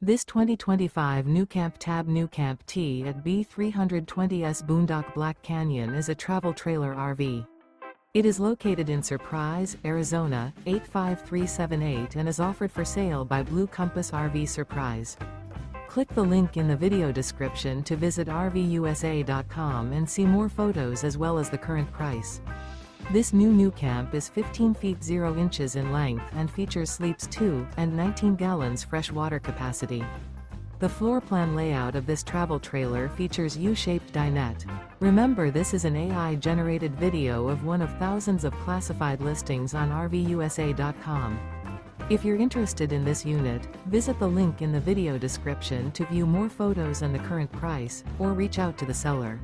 This 2025 NuCamp Tab NuCamp T at B320S Boondock Black Canyon is a travel trailer RV. It is located in Surprise, Arizona, 85378 and is offered for sale by Blue Compass RV Surprise. Click the link in the video description to visit RVUSA.com and see more photos as well as the current price. This new NuCamp is 15 feet 0 inches in length and features sleeps 2 and 19 gallons fresh water capacity. The floor plan layout of this travel trailer features U-Shaped Dinette. Remember, this is an AI-generated video of one of thousands of classified listings on RVUSA.com. If you're interested in this unit, visit the link in the video description to view more photos and the current price, or reach out to the seller.